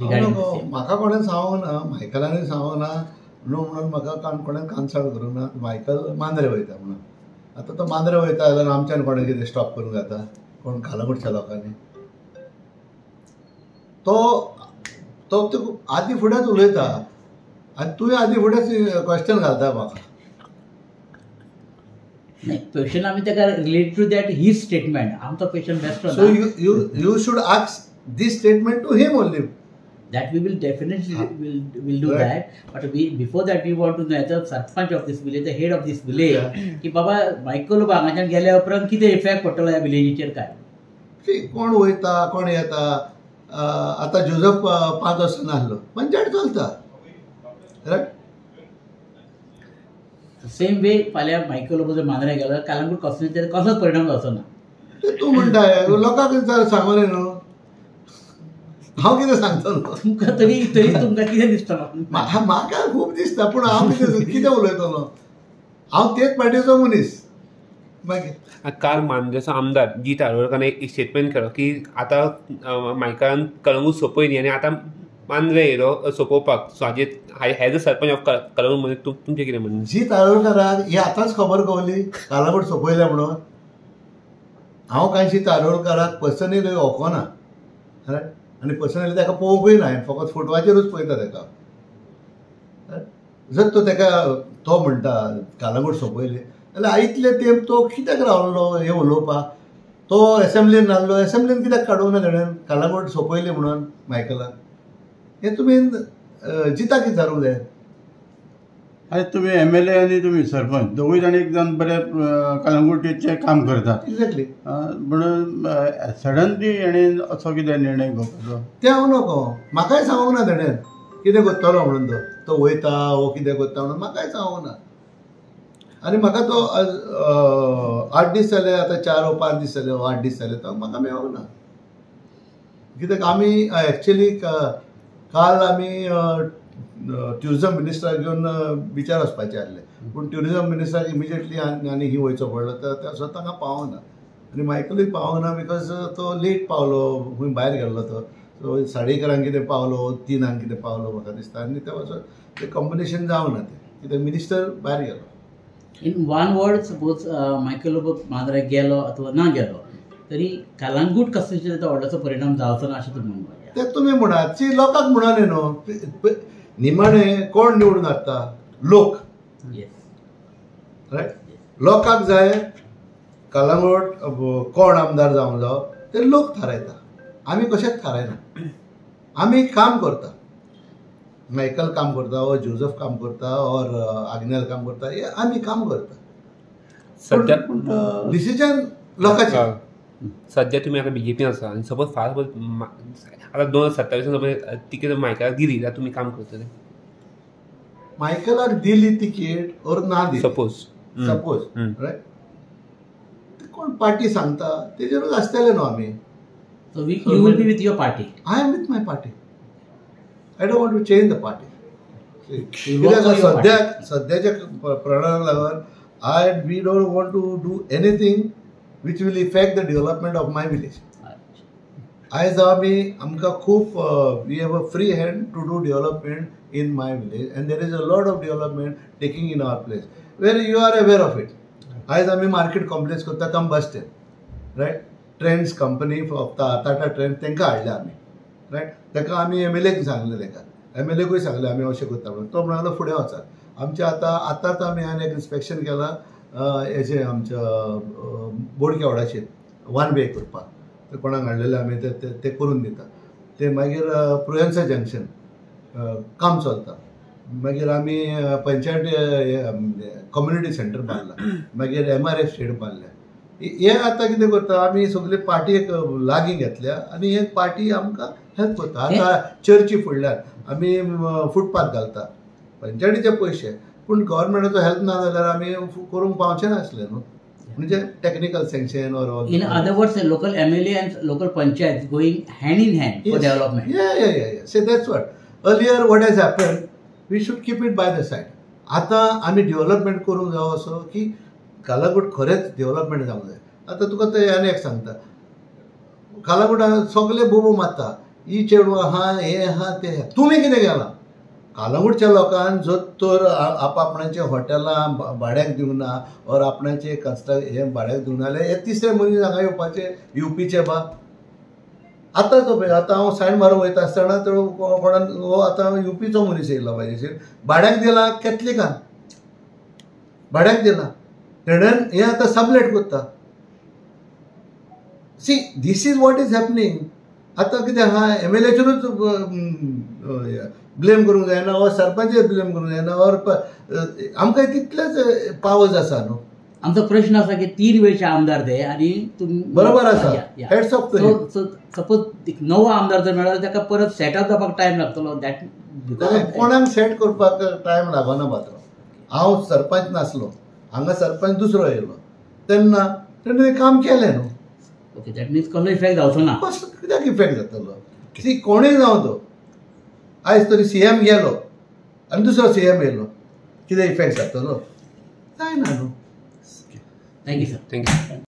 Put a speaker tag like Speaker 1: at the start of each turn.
Speaker 1: म्हाका कोणें सांगूंक ना, मायकलांनी सांगूंक ना न्हू म्हणून म्हाका कोणें कांसाळ करूंक ना. मायकल मांद्रे वयता म्हणून. आतां तो मांद्रे वयता जाल्यार आमच्यान कोणें कितें स्टॉप करूंक जाता? कोण कालागूटच्या लोकांनी तो आदी फुडेंच उलयता आनी तुवें आदी फुडेंच क्वेश्चन घालता म्हाका.
Speaker 2: क्वेश्चन आमी ताका related to that his statement आमचो question best.
Speaker 1: So you should ask this statement to him only.
Speaker 2: That we will definitely will do that, but before that we want to know the sarpanch of this village, the head of this village, की बाबा Michael हांगाच्यान गेल्या उपरांत कितें effect पडटलो ह्या विलेजीचेर काय.
Speaker 1: कोण वयता कोण येता. आतां जोझफ 5 वर्सां नासलो पंचायत चलता रायट.
Speaker 2: सेम वे फाल्यां मायकल जर मांद्रे गेलो कालांगूट कॉन्स्टिट्युएन्सीचेर कसोच परिणाम जावचो ना.
Speaker 1: तूं म्हणटा लोकांक सांगलें न्हू. हांव कितें सांगता
Speaker 2: तुमकां तरी तुमकां कितें दिसता?
Speaker 1: म्हाका खूब दिसता पूण हांव कितें उलयतलो. हांव तेच पार्टीचो मनीस. मागीर
Speaker 3: काल मांद्रेचो आमदार जी तारवळकारान एक स्टेटमेंट केलो की आतां मायकलान कलंगूट सोंपयली आनी आतां मांद्रे येयलो सोंपोवपाक. सो हाजेर has a sarpanch of Calangute मनीस तुमचें कितें म्हणणें?
Speaker 1: जी तारवळकाराक ही आतांच खबर कवली कालागूट सोंपयल्या म्हणून. हांव कांयशी तारवळकाराक पर्सनली वळखना रायट. आनी पर्सनली ताका पळोवंकूय ना. हांवें फकत फोटवाचेरूच पळयता ताका. जर तो म्हणटा कालागूट सोंपयली जाल्यार इतले तेंप तो कित्याक रावलो हें उलोवपाक. तो एसेंब्लीन नासलो. एसेंब्लीन कित्याक काडूंक ना ताणें कालागूट सोंपयली म्हणून मायकलाक. हें तुमी जिताक विचारूंक जाय.
Speaker 4: आयज तुमी MLA आनी तुमी सरपंच दोगूय जाण एक जाण बरे कलंगूटीचें काम करतात.
Speaker 1: एक्झॅक्टली.
Speaker 4: म्हणून सडनली हेणें असो कितें निर्णय घेवपाचो
Speaker 1: तें हांव नकळो. म्हाकाय सांगूंक ना ताणें कितें करतलो म्हणून. तो वयता वो कितें करता म्हणून म्हाकाय सांगूंक ना. आनी म्हाका तो 8 दीस जाले आतां 4 वा 5 दीस जाले 8 दीस जाले तो म्हाका मेळूंक ना. कित्याक आमी एक्चुअली काल आमी ट्युरिझम मिनिस्टराक घेवन बिचार वचपाचे आसले पूण ट्युरिझम मिनिस्टराक इमिजिएटली आनी ही वयचो पडलो तर असो ताका पावोंक ना. आनी मायकलूय पावोंक ना बिकॉज तो लेट पावलो खंय भायर गेल्लो तो. सो 11:30 कितें पावलो 3 कितें पावलो म्हाका दिसता. आनी तें कॉम्बिनेशन जावंक ना तें कित्याक मिनिस्टर भायर गेलो.
Speaker 2: In one word suppose Michael Mandrem गेलो अथवा ना गेलो तरी कालांगूट कॉन्स्टिट्युएन्सीचेर व्हडलोसो परिणाम जावचो ना अशें तुमी म्हणपाक.
Speaker 1: तें तुमी म्हणात. ती लोकांक म्हणले न्हू. निमाणे कोण निवडून हाडटा? लोक. रायट. लोकांक जाय कालांगूट कोण आमदार जावंक जावो ते लोक थारायता. आमी कशेंच थारायना. आमी काम करता. मायकल काम करता और जोझफ काम करता और आग्नेल काम करता. हे आमी काम करता.
Speaker 3: सध्या
Speaker 1: डिसिजन लोकांचें.
Speaker 3: सध्या तुमी आतां BJP आसा आनी सपोज फास्ट आतां 2027 तिकेट मायकलाक दिली जाल्यार तुमी काम करतले?
Speaker 1: मायकलाक दिली तिकेट और ना दिली
Speaker 3: सपोज
Speaker 1: रायट. कोण पार्टी सांगता तेजेरूच आसतले न्हू आमी.
Speaker 2: So you will be with your party.
Speaker 1: I am with my party. I don't want to change the party. सध्याच्या प्रणाला लागून we don't want to do anything which will affect the development of my village. आयज आमकां खूब we have a free hand to do development in my village and there is a lot of development taking in our place where you are aware of it. आयज आमी market complex करता कम bus stand right. Trends company Tata trend तांकां हाडल्या आमी right. ताका आमी MLAक सांगलें. ताका MLAकूय सांगलें आमी अशें करता म्हणून. तो म्हणलो फुडें वचात. आमचें आतांच आमी एक इन्स्पेक्शन केलां हेचें आमच्या बोडक्या वाडाचेर 1 वे करपाक. ते कोणाक हाडलेले आमी ते करून दिता. ते मागीर प्रुएन्सा जंक्शन काम चलता. मागीर आमी पंचायत कम्युनिटी सेंटर बांदला. मागीर MRF स्टेट बांदल्या. हे आतां कितें करता आमी सगळे पार्टीक लागीं घेतल्या आनी हे पार्टी आमकां हेल्प करता. आतां चर्ची फुडल्यान आमी फुटपाथ घालता पंचायतीचे पयशे पूण गव्हर्मेंटाचो हेल्प ना जाल्यार आमी करूंक पावचे नासले न्हू. म्हणजे टेक्निकल सँक्शन और
Speaker 2: in other words a local MLA and local panchayat going hand in hand for development.
Speaker 1: Yeah. So that's what earlier what has happened we should keep it by the side. आतां आमी development करूंक जावो असो की कालागूट खरेंच development जावंक जाय. आतां तुका ते आनी एक सांगता कालागूटान सगळे बोबो मारता ही चेडूं आहा हें आहा तें आहा. तुमी कितें केलां? कालंगूटच्या लोकांक जो तर आपापणाचे हॉटेलां भाड्याक दिवंक ना और आपणाचे हें भाड्याक दिवंक ना जाल्यार हे तिसरे मनीस हांगा येवपीचे बा. आतांचो पळय, आतां हांव सायन मारूंक वयता आसतना तो कोणान हो आतां युपीचो मनीस येयलो म्हाजेचेर, भाड्याक दिला कॅथलिकान, भाड्याक दिला. तेणेन हें आतां सबलेट करता. See this is what is happening. आतां कितें आहा, MLAचेरूच ब्लेम करूंक जायना और सरपंचेर ब्लेम करूंक जायना और आमकां तितलेच पावर्स आसा न्हू.
Speaker 2: आमचो प्रश्न असा की 3 वेळचे आमदार ते आणि
Speaker 1: बरोबर आसा. Heads off to him.
Speaker 2: Suppose नवो आमदार जर मेळ्ळो ताका परत सेटअप जावपाक टायम लागतलो. दॅट
Speaker 1: कोणाक सेट करपाक टायम लागना पात्र. हांव सरपंच नासलो, हांगा सरपंच दुसरो येयलो तेन्ना तेणें काम केलें न्हू.
Speaker 2: ओके, दॅट मिन्स कसलो इफेक्ट जावचो ना.
Speaker 1: कित्याक इफेक्ट जातलो? सी कोणूय जावं तो, आयज तरी CM गेलो आनी दुसरो CM येयलो, कितें इफेक्ट जातलो? जायना न्हू.
Speaker 2: Thank you sir.
Speaker 3: थँक्यू.